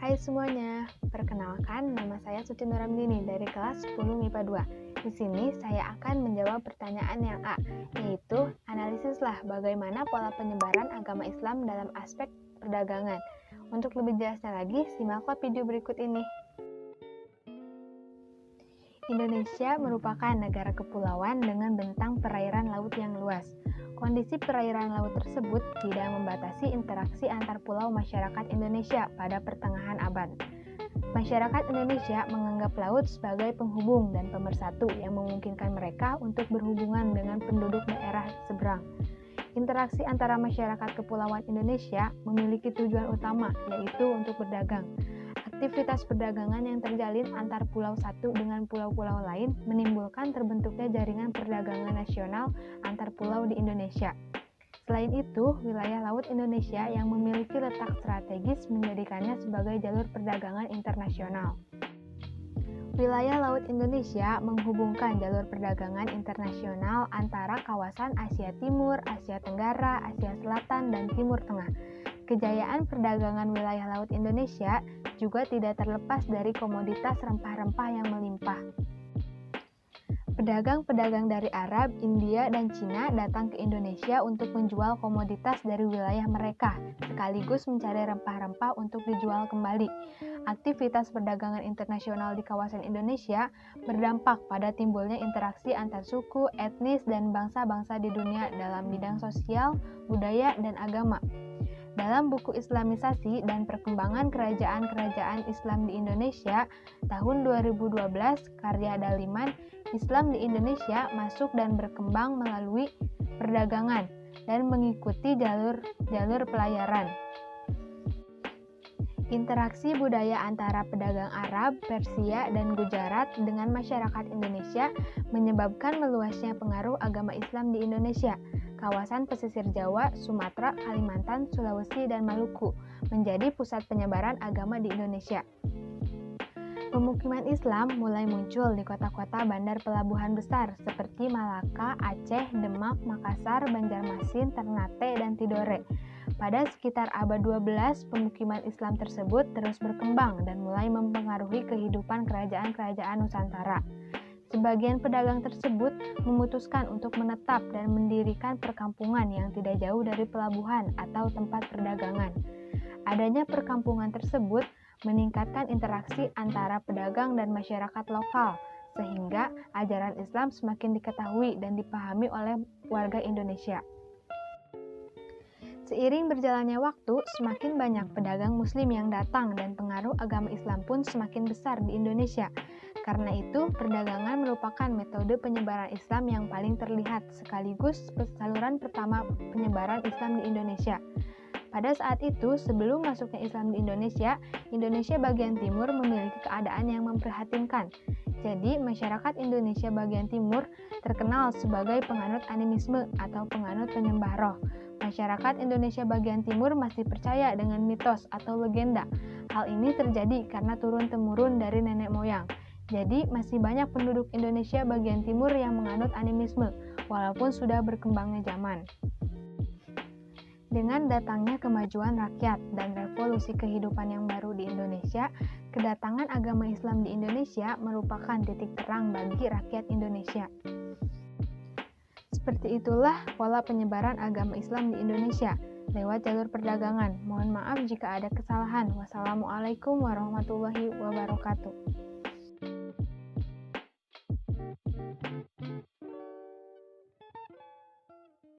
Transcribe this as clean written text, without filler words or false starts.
Hai semuanya, perkenalkan nama saya Suci Nuramdini dari kelas 10 MIPA 2. Di sini saya akan menjawab pertanyaan yang A, yaitu analisislah bagaimana pola penyebaran agama Islam dalam aspek perdagangan. Untuk lebih jelasnya lagi, simaklah video berikut ini. Indonesia merupakan negara kepulauan dengan bentang perairan laut yang luas. Kondisi perairan laut tersebut tidak membatasi interaksi antar pulau masyarakat Indonesia pada pertengahan abad. Masyarakat Indonesia menganggap laut sebagai penghubung dan pemersatu yang memungkinkan mereka untuk berhubungan dengan penduduk daerah seberang. Interaksi antara masyarakat kepulauan Indonesia memiliki tujuan utama, yaitu untuk berdagang. Aktivitas perdagangan yang terjalin antar pulau satu dengan pulau-pulau lain menimbulkan terbentuknya jaringan perdagangan nasional antar pulau di Indonesia. Selain itu, wilayah laut Indonesia yang memiliki letak strategis menjadikannya sebagai jalur perdagangan internasional. Wilayah laut Indonesia menghubungkan jalur perdagangan internasional antara kawasan Asia Timur, Asia Tenggara, Asia Selatan, dan Timur Tengah. Kejayaan perdagangan wilayah laut Indonesia juga tidak terlepas dari komoditas rempah-rempah yang melimpah. Pedagang-pedagang dari Arab, India, dan Cina datang ke Indonesia untuk menjual komoditas dari wilayah mereka, sekaligus mencari rempah-rempah untuk dijual kembali. Aktivitas perdagangan internasional di kawasan Indonesia berdampak pada timbulnya interaksi antar suku, etnis, dan bangsa-bangsa di dunia dalam bidang sosial, budaya, dan agama. Dalam buku Islamisasi dan Perkembangan Kerajaan-Kerajaan Islam di Indonesia tahun 2012 karya Daliman, Islam di Indonesia masuk dan berkembang melalui perdagangan dan mengikuti jalur pelayaran. Interaksi budaya antara pedagang Arab, Persia, dan Gujarat dengan masyarakat Indonesia menyebabkan meluasnya pengaruh agama Islam di Indonesia. Kawasan pesisir Jawa, Sumatera, Kalimantan, Sulawesi, dan Maluku menjadi pusat penyebaran agama di Indonesia. Pemukiman Islam mulai muncul di kota-kota bandar pelabuhan besar seperti Malaka, Aceh, Demak, Makassar, Banjarmasin, Ternate, dan Tidore. Pada sekitar abad 12, pemukiman Islam tersebut terus berkembang dan mulai mempengaruhi kehidupan kerajaan-kerajaan Nusantara. Sebagian pedagang tersebut memutuskan untuk menetap dan mendirikan perkampungan yang tidak jauh dari pelabuhan atau tempat perdagangan. Adanya perkampungan tersebut meningkatkan interaksi antara pedagang dan masyarakat lokal, sehingga ajaran Islam semakin diketahui dan dipahami oleh warga Indonesia. Seiring berjalannya waktu, semakin banyak pedagang muslim yang datang dan pengaruh agama Islam pun semakin besar di Indonesia. Karena itu, perdagangan merupakan metode penyebaran Islam yang paling terlihat sekaligus saluran pertama penyebaran Islam di Indonesia. Pada saat itu, sebelum masuknya Islam di Indonesia, Indonesia bagian timur memiliki keadaan yang memprihatinkan. Jadi, masyarakat Indonesia bagian timur terkenal sebagai penganut animisme atau penganut penyembah roh. Masyarakat Indonesia bagian timur masih percaya dengan mitos atau legenda. Hal ini terjadi karena turun-temurun dari nenek moyang. Jadi, masih banyak penduduk Indonesia bagian timur yang menganut animisme, walaupun sudah berkembangnya zaman. Dengan datangnya kemajuan rakyat dan revolusi kehidupan yang baru di Indonesia, kedatangan agama Islam di Indonesia merupakan titik terang bagi rakyat Indonesia. Seperti itulah pola penyebaran agama Islam di Indonesia lewat jalur perdagangan. Mohon maaf jika ada kesalahan. Wassalamualaikum warahmatullahi wabarakatuh.